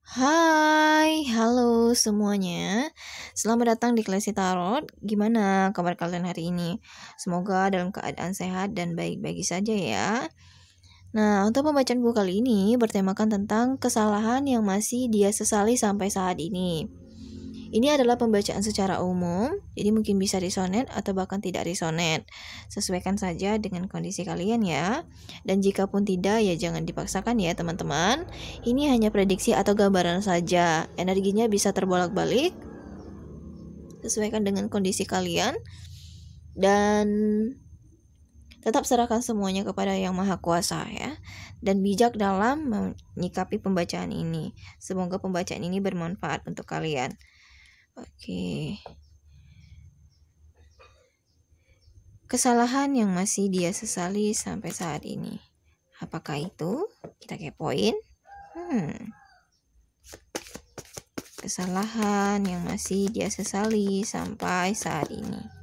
Hai, halo semuanya. Selamat datang di Klesi Tarot. Gimana kabar kalian hari ini? Semoga dalam keadaan sehat dan baik-baik saja ya. Nah, untuk pembacaanku kali ini bertemakan tentang kesalahan yang masih dia sesali sampai saat ini. Ini adalah pembacaan secara umum, jadi mungkin bisa resonate atau bahkan tidak resonate. Sesuaikan saja dengan kondisi kalian ya. Dan jika pun tidak, ya jangan dipaksakan ya teman-teman. Ini hanya prediksi atau gambaran saja. Energinya bisa terbolak-balik. Sesuaikan dengan kondisi kalian. Dan tetap serahkan semuanya kepada Yang Maha Kuasa ya. Dan bijak dalam menyikapi pembacaan ini. Semoga pembacaan ini bermanfaat untuk kalian. Oke. Kesalahan yang masih dia sesali sampai saat ini. Apakah itu? Kita kepoin. Kesalahan yang masih dia sesali sampai saat ini.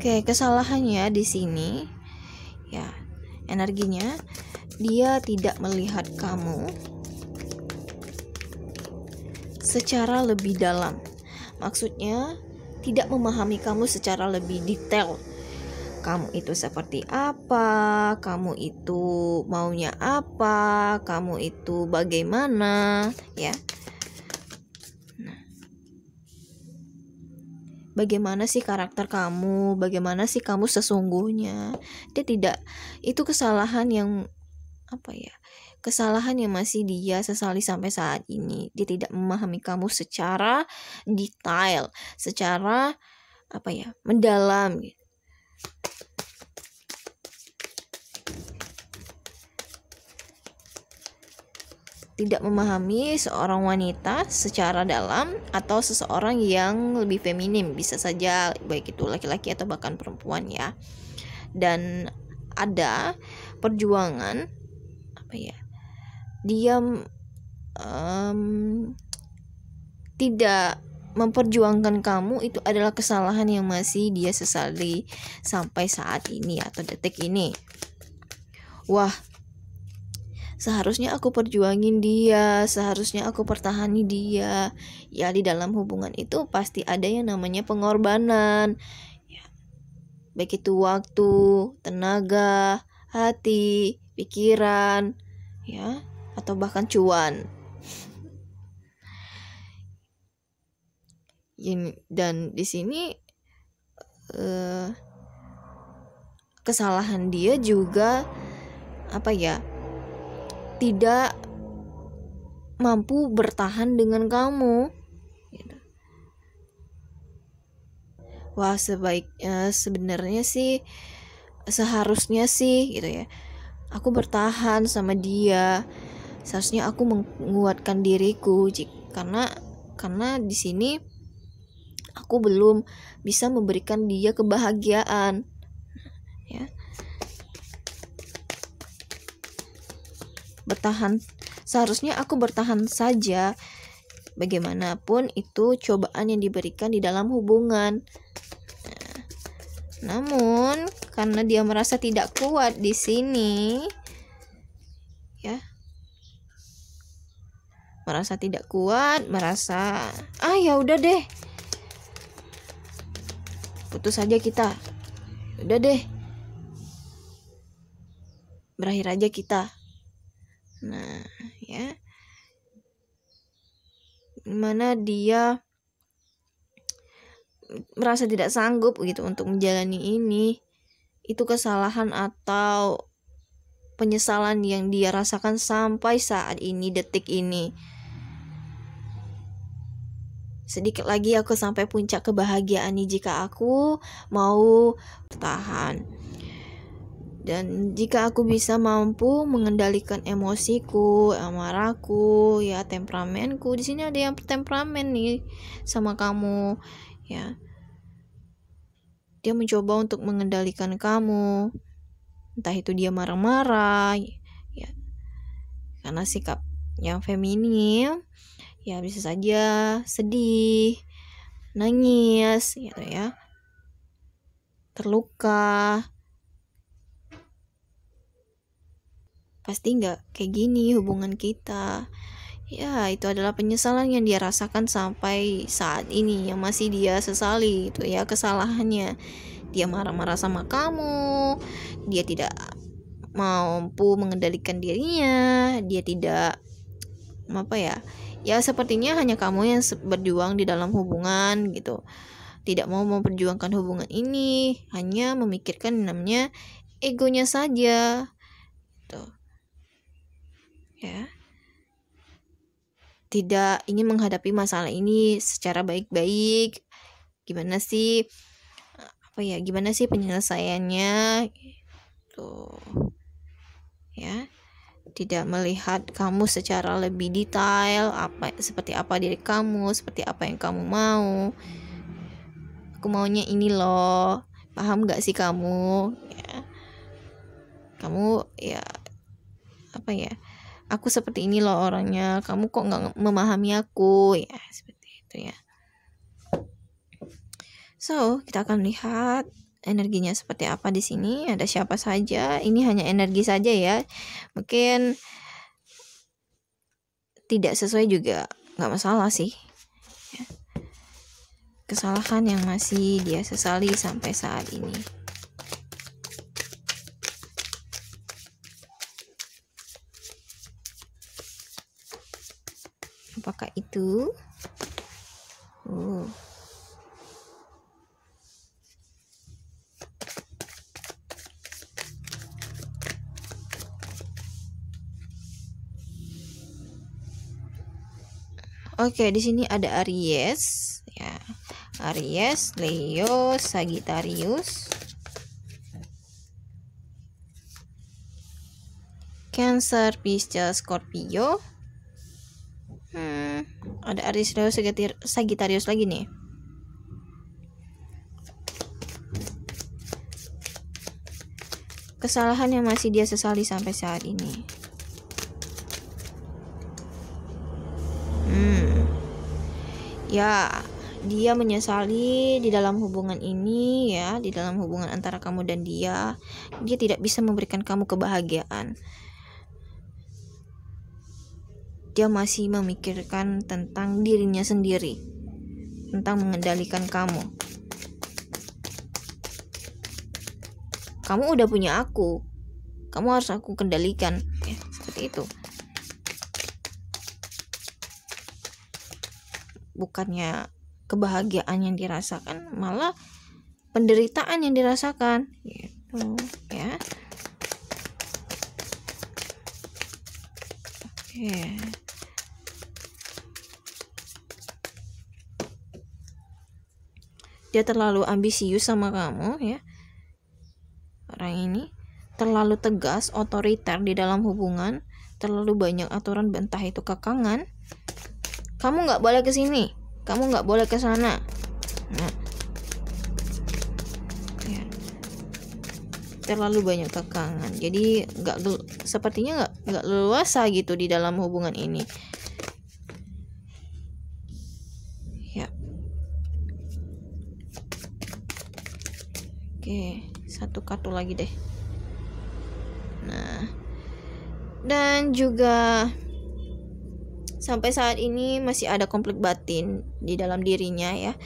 Oke, kesalahannya di sini ya, energinya dia tidak melihat kamu secara lebih dalam. Maksudnya tidak memahami kamu secara lebih detail. Kamu itu seperti apa, kamu itu maunya apa, kamu itu bagaimana ya. Bagaimana sih karakter kamu, bagaimana sih kamu sesungguhnya. Dia tidak, itu kesalahan yang kesalahan yang masih dia sesali sampai saat ini. Dia tidak memahami kamu secara detail, secara mendalam gitu. Tidak memahami seorang wanita secara dalam atau seseorang yang lebih feminim, bisa saja baik itu laki-laki atau bahkan perempuan ya. Dan ada perjuangan dia tidak memperjuangkan kamu, itu adalah kesalahan yang masih dia sesali sampai saat ini atau detik ini. Wah, seharusnya aku perjuangin dia, seharusnya aku pertahani dia. Ya, di dalam hubungan itu pasti ada yang namanya pengorbanan ya, baik itu waktu, tenaga, hati, pikiran ya, atau bahkan cuan. Dan di sini kesalahan dia juga tidak mampu bertahan dengan kamu gitu. Wah, sebenarnya sih seharusnya sih gitu ya, aku bertahan sama dia, seharusnya aku menguatkan diriku karena di sini aku belum bisa memberikan dia kebahagiaan ya. Seharusnya aku bertahan saja, bagaimanapun itu cobaan yang diberikan di dalam hubungan. Namun karena dia merasa tidak kuat di sini ya, merasa tidak kuat, merasa ya udah deh, putus aja kita, udah deh, berakhir aja kita. Nah ya, dimana dia merasa tidak sanggup gitu untuk menjalani ini. Itu kesalahan atau penyesalan yang dia rasakan sampai saat ini, detik ini. Sedikit lagi aku sampai puncak kebahagiaan nih jika aku mau bertahan. Dan jika aku bisa mampu mengendalikan emosiku, amarahku, ya temperamenku. Di sini ada yang temperamen nih sama kamu, ya. Dia mencoba untuk mengendalikan kamu, entah itu dia marah-marah ya, karena sikap yang feminim ya, bisa saja sedih, nangis gitu ya, terluka. Pasti nggak kayak gini hubungan kita. Ya, itu adalah penyesalan yang dia rasakan sampai saat ini, yang masih dia sesali itu ya, kesalahannya. Dia marah-marah sama kamu, dia tidak mampu mengendalikan dirinya, dia tidak apa ya, ya sepertinya hanya kamu yang berjuang di dalam hubungan gitu, tidak mau memperjuangkan hubungan ini, hanya memikirkan namanya egonya saja tuh ya, tidak ingin menghadapi masalah ini secara baik-baik. Gimana sih gimana sih penyelesaiannya tuh ya, tidak melihat kamu secara lebih detail, seperti apa diri kamu, seperti apa yang kamu mau. Aku maunya ini loh, paham gak sih kamu ya, kamu ya aku seperti ini loh orangnya, kamu kok gak memahami aku ya, seperti itu ya. So, kita akan lihat energinya seperti apa di sini, ada siapa saja. Ini hanya energi saja ya, mungkin tidak sesuai juga nggak masalah sih ya. Kesalahan yang masih dia sesali sampai saat ini. Apakah itu? Oke, di sini ada Aries ya. Aries, Leo, Sagittarius, Cancer, Pisces, Scorpio. Ada Aries, Leo, Sagittarius lagi nih. Kesalahan yang masih dia sesali sampai saat ini. Ya, dia menyesali di dalam hubungan ini ya, di dalam hubungan antara kamu dan dia tidak bisa memberikan kamu kebahagiaan. Dia masih memikirkan tentang dirinya sendiri, tentang mengendalikan kamu. Kamu udah punya aku, kamu harus aku kendalikan ya, seperti itu. Bukannya kebahagiaan yang dirasakan, malah penderitaan yang dirasakan gitu ya. Oke. Dia terlalu ambisius sama kamu ya. Orang ini terlalu tegas, otoriter di dalam hubungan, terlalu banyak aturan, entah itu kekangan. Kamu nggak boleh ke sini, kamu nggak boleh ke sana. Nah, ya. Terlalu banyak kekangan, jadi sepertinya nggak leluasa gitu di dalam hubungan ini. Ya. Oke, satu kartu lagi deh. Nah, dan juga sampai saat ini masih ada konflik batin di dalam dirinya ya,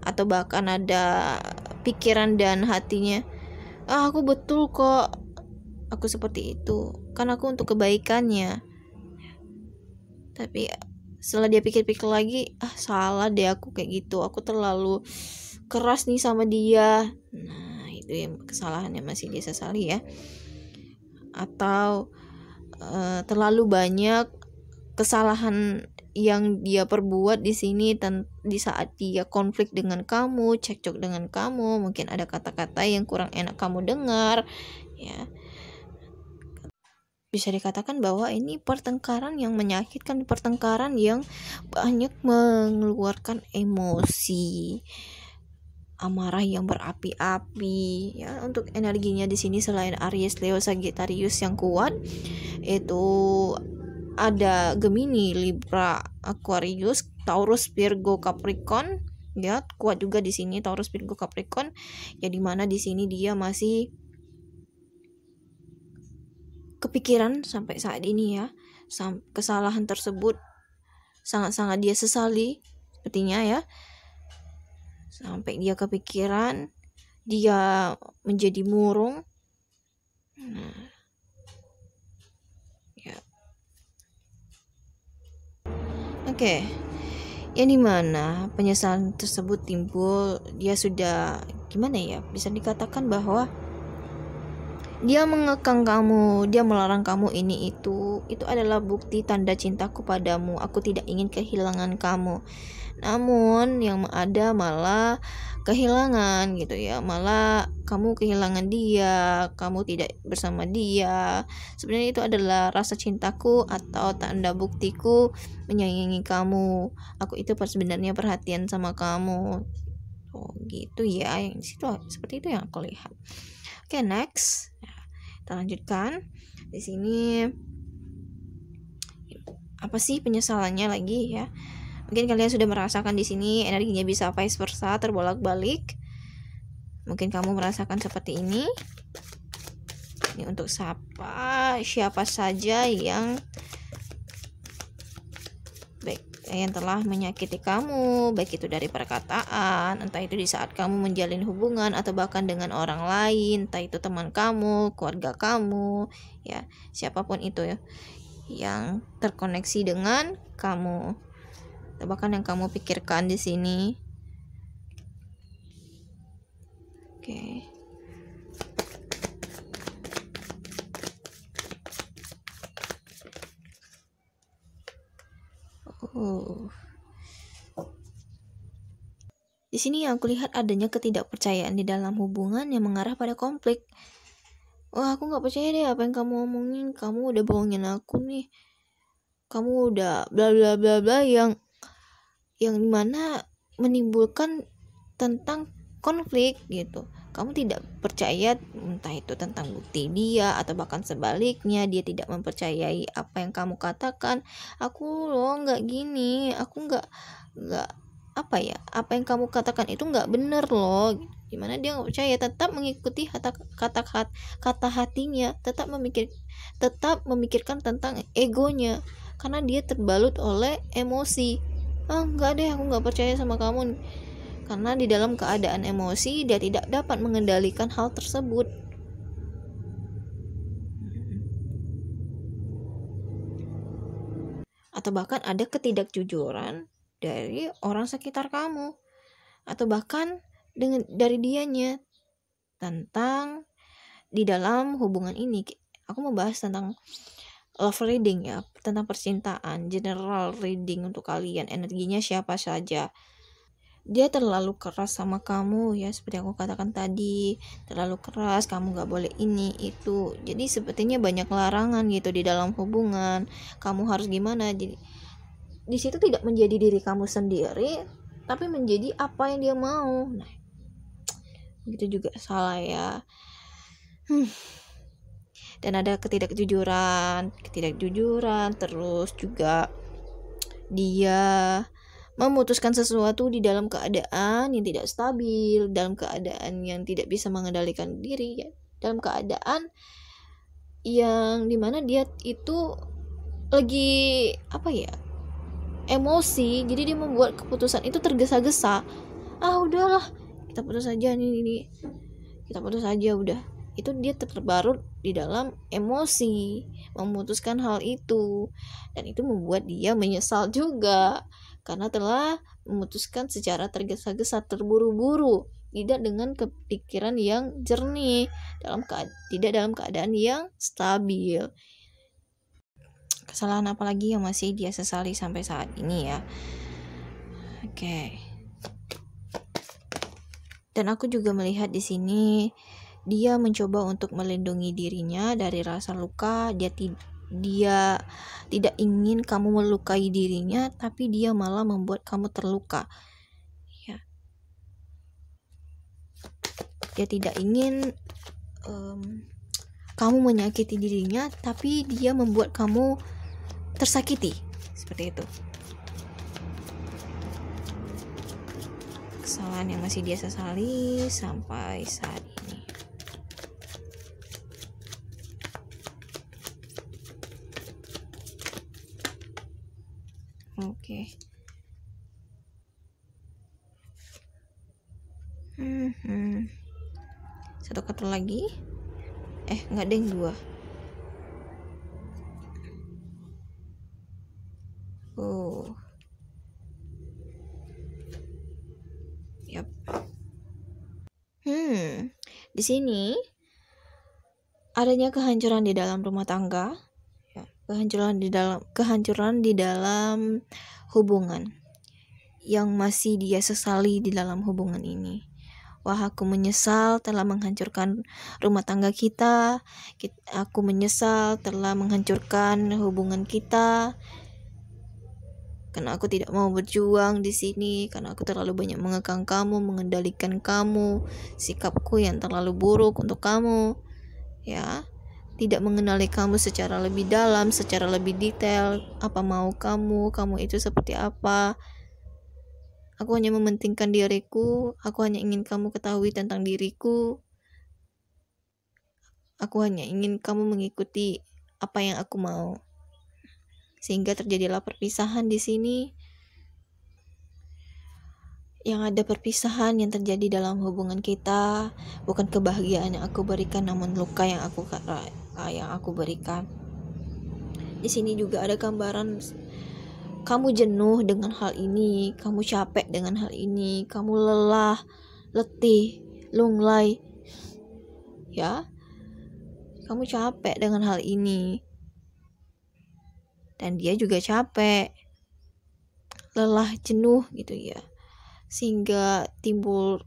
atau bahkan ada pikiran dan hatinya, aku betul kok, aku seperti itu, kan aku untuk kebaikannya. Tapi setelah dia pikir-pikir lagi, salah deh aku kayak gitu, aku terlalu keras nih sama dia. Nah, itu yang kesalahan yang masih dia sesali ya. Atau terlalu banyak kesalahan yang dia perbuat di sini di saat dia konflik dengan kamu, cekcok dengan kamu, mungkin ada kata-kata yang kurang enak kamu dengar ya. Bisa dikatakan bahwa ini pertengkaran yang menyakitkan, pertengkaran yang banyak mengeluarkan emosi. amarah yang berapi-api ya. Untuk energinya di sini selain Aries, Leo, Sagittarius yang kuat, itu ada Gemini, Libra, Aquarius, Taurus, Virgo, Capricorn ya, kuat juga di sini Taurus, Virgo, Capricorn ya, dimana di sini dia masih kepikiran sampai saat ini ya. Kesalahan tersebut sangat-sangat dia sesali sepertinya ya, sampai dia kepikiran, dia menjadi murung. Nah, ya. Oke. Yang dimana penyesalan tersebut timbul, dia sudah gimana ya, bisa dikatakan bahwa dia mengekang kamu, dia melarang kamu ini itu adalah bukti tanda cintaku padamu. Aku tidak ingin kehilangan kamu. Namun yang ada malah kehilangan gitu ya, malah kamu kehilangan dia, kamu tidak bersama dia. Sebenarnya itu adalah rasa cintaku atau tanda buktiku menyayangi kamu. Aku itu sebenarnya perhatian sama kamu. Oh gitu ya, yang di situ seperti itu yang aku lihat. Oke, next. Kita lanjutkan. Di sini apa sih penyesalannya lagi ya? Mungkin kalian sudah merasakan di sini energinya bisa vice versa, terbolak-balik. Mungkin kamu merasakan seperti ini. Ini untuk siapa saja yang telah menyakiti kamu, baik itu dari perkataan, entah itu di saat kamu menjalin hubungan atau bahkan dengan orang lain, entah itu teman kamu, keluarga kamu, ya, siapapun itu ya, yang terkoneksi dengan kamu. Bahkan yang kamu pikirkan di sini. Oke. Di sini yang aku lihat adanya ketidakpercayaan di dalam hubungan yang mengarah pada konflik. Wah, aku nggak percaya deh apa yang kamu omongin. Kamu udah bohongin aku nih. Kamu udah bla bla bla bla, yang dimana menimbulkan tentang konflik gitu. Kamu tidak percaya, entah itu tentang bukti dia atau bahkan sebaliknya, dia tidak mempercayai apa yang kamu katakan. Aku loh nggak gini, aku nggak apa ya, apa yang kamu katakan itu nggak bener loh. Gimana dia nggak percaya, tetap mengikuti kata hatinya, tetap memikirkan tentang egonya, karena dia terbalut oleh emosi. Nggak deh, aku nggak percaya sama kamu. Karena di dalam keadaan emosi dia tidak dapat mengendalikan hal tersebut. Atau bahkan ada ketidakjujuran dari orang sekitar kamu, atau bahkan dari dianya tentang di dalam hubungan ini. Aku mau bahas tentang love reading ya, tentang percintaan, general reading untuk kalian, energinya siapa saja. Dia terlalu keras sama kamu ya, seperti aku katakan tadi, terlalu keras, kamu gak boleh ini itu. Jadi sepertinya banyak larangan gitu di dalam hubungan. Kamu harus gimana? Jadi di situ tidak menjadi diri kamu sendiri, tapi menjadi apa yang dia mau. Nah, gitu juga salah ya. Dan ada ketidakjujuran, terus juga dia memutuskan sesuatu di dalam keadaan yang tidak stabil, dalam keadaan yang tidak bisa mengendalikan diri ya, dalam keadaan yang dimana dia itu lagi emosi, jadi dia membuat keputusan itu tergesa-gesa. Udahlah, kita putus aja nih, kita putus aja udah. Itu dia terbarut di dalam emosi, memutuskan hal itu, dan itu membuat dia menyesal juga karena telah memutuskan secara tergesa-gesa, terburu-buru, tidak dengan kepikiran yang jernih, tidak dalam keadaan yang stabil. Kesalahan apa lagi yang masih dia sesali sampai saat ini ya? Oke. Dan aku juga melihat di sini dia mencoba untuk melindungi dirinya dari rasa luka. Dia tidak ingin kamu melukai dirinya, tapi dia malah membuat kamu terluka. Ya. Dia tidak ingin kamu menyakiti dirinya, tapi dia membuat kamu tersakiti. Seperti itu. Kesalahan yang masih dia sesali sampai saat ini. Oke. Satu kartu lagi. Nggak deng, 2. Yap. Di sini adanya kehancuran di dalam rumah tangga, ya, kehancuran di dalam hubungan yang masih dia sesali di dalam hubungan ini. Wah, aku menyesal telah menghancurkan rumah tangga kita. Aku menyesal telah menghancurkan hubungan kita. Karena aku tidak mau berjuang di sini, karena aku terlalu banyak mengekang kamu, mengendalikan kamu, sikapku yang terlalu buruk untuk kamu, ya, tidak mengenali kamu secara lebih dalam, secara lebih detail, apa mau kamu itu seperti apa. Aku hanya mementingkan diriku, aku hanya ingin kamu ketahui tentang diriku. Aku hanya ingin kamu mengikuti apa yang aku mau. Sehingga terjadilah perpisahan di sini. Yang ada perpisahan yang terjadi dalam hubungan kita, bukan kebahagiaan yang aku berikan, namun luka yang aku berikan. Di sini juga ada gambaran kamu jenuh dengan hal ini, kamu capek dengan hal ini, kamu lelah, letih, lunglai, ya, kamu capek dengan hal ini, dan dia juga capek, lelah, jenuh gitu ya, sehingga timbul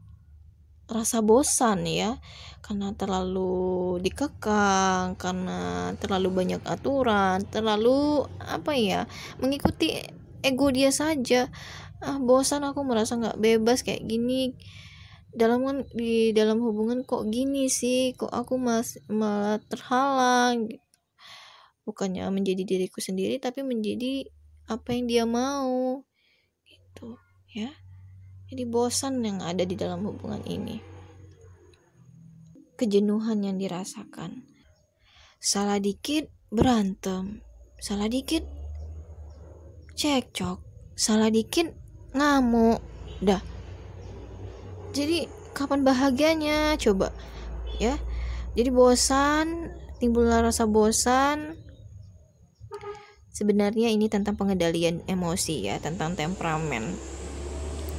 rasa bosan ya, karena terlalu dikekang, karena terlalu banyak aturan, terlalu mengikuti ego dia saja. Bosan, aku merasa nggak bebas kayak gini. Di dalam hubungan kok gini sih, kok aku malah terhalang. Bukannya menjadi diriku sendiri, tapi menjadi apa yang dia mau, gitu ya. Jadi bosan yang ada di dalam hubungan ini, kejenuhan yang dirasakan. Salah dikit berantem, salah dikit cekcok, salah dikit ngamuk, dah. Jadi kapan bahagianya coba ya? Jadi bosan, timbullah rasa bosan. Sebenarnya ini tentang pengendalian emosi ya, tentang temperamen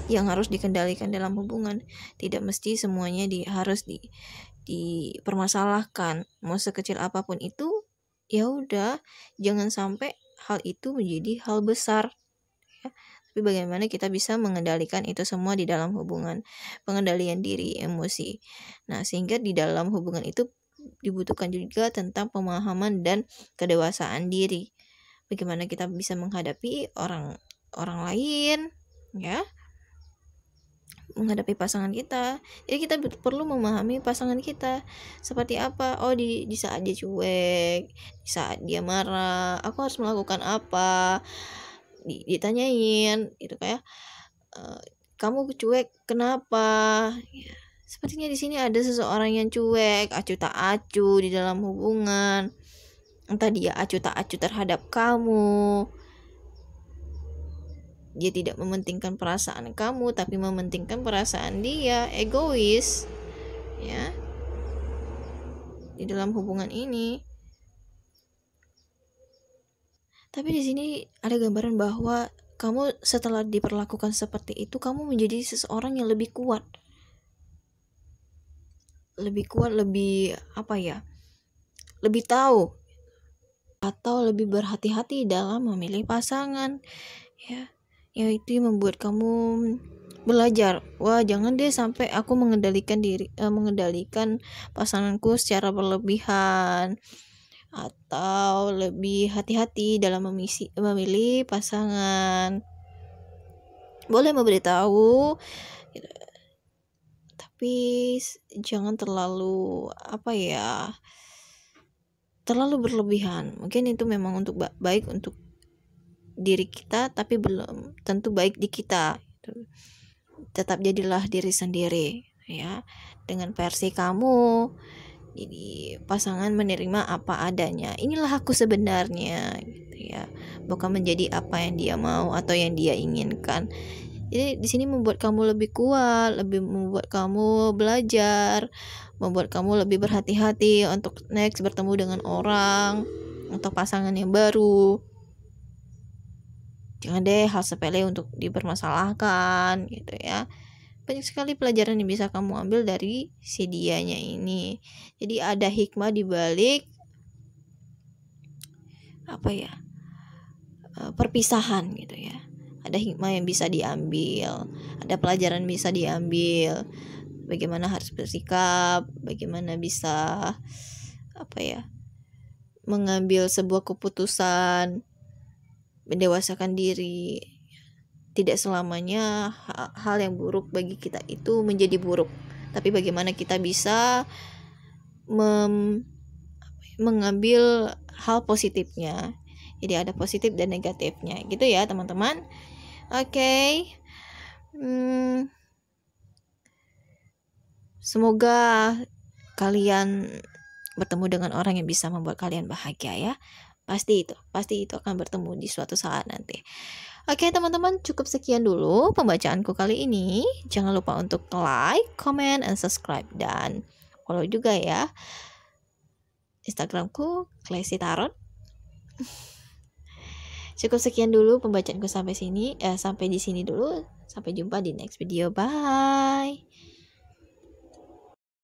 yang harus dikendalikan dalam hubungan. Tidak mesti semuanya harus dipermasalahkan. Mau sekecil apapun itu, ya udah, jangan sampai hal itu menjadi hal besar. Ya. Tapi bagaimana kita bisa mengendalikan itu semua di dalam hubungan, pengendalian diri, emosi. Nah, sehingga di dalam hubungan itu dibutuhkan juga tentang pemahaman dan kedewasaan diri. Bagaimana kita bisa menghadapi orang lain, ya, menghadapi pasangan kita. Jadi kita perlu memahami pasangan kita seperti apa. Di saat dia cuek, di saat dia marah, aku harus melakukan apa, ditanyain gitu kayak, kamu cuek kenapa ya. Sepertinya di sini ada seseorang yang cuek, acuh tak acuh di dalam hubungan. Entah dia acuh tak acuh terhadap kamu, dia tidak mementingkan perasaan kamu, tapi mementingkan perasaan dia, egois ya di dalam hubungan ini. Tapi di sini ada gambaran bahwa kamu setelah diperlakukan seperti itu, kamu menjadi seseorang yang lebih kuat, lebih tahu atau lebih berhati-hati dalam memilih pasangan ya. Itu membuat kamu belajar, wah jangan deh sampai aku mengendalikan pasanganku secara berlebihan, atau lebih hati-hati dalam memilih pasangan. Boleh memberitahu gitu, tapi jangan terlalu terlalu berlebihan. Mungkin itu memang untuk baik untuk diri kita, tapi belum tentu baik di kita. Tetap jadilah diri sendiri ya, dengan versi kamu. Jadi pasangan menerima apa adanya. Inilah aku sebenarnya gitu ya. Bukan menjadi apa yang dia mau atau yang dia inginkan. Jadi di sini membuat kamu lebih kuat, lebih membuat kamu belajar, membuat kamu lebih berhati-hati untuk next bertemu dengan orang atau pasangan yang baru. Jangan deh hal sepele untuk dipermasalahkan gitu ya. Banyak sekali pelajaran yang bisa kamu ambil dari si dianya ini. Jadi ada hikmah di balik perpisahan gitu ya. Ada hikmah yang bisa diambil, ada pelajaran bisa diambil. Bagaimana harus bersikap, bagaimana bisa mengambil sebuah keputusan, mendewasakan diri. Tidak selamanya hal yang buruk bagi kita itu menjadi buruk, tapi bagaimana kita bisa mengambil hal positifnya. Jadi ada positif dan negatifnya gitu ya teman-teman. Oke. Semoga kalian bertemu dengan orang yang bisa membuat kalian bahagia ya. Pasti itu akan bertemu di suatu saat nanti. Oke teman-teman, cukup sekian dulu pembacaanku kali ini. Jangan lupa untuk like, comment, and subscribe, dan follow juga ya Instagramku Classy Tarot. Cukup sekian dulu pembacaanku sampai di sini dulu. Sampai jumpa di next video. Bye.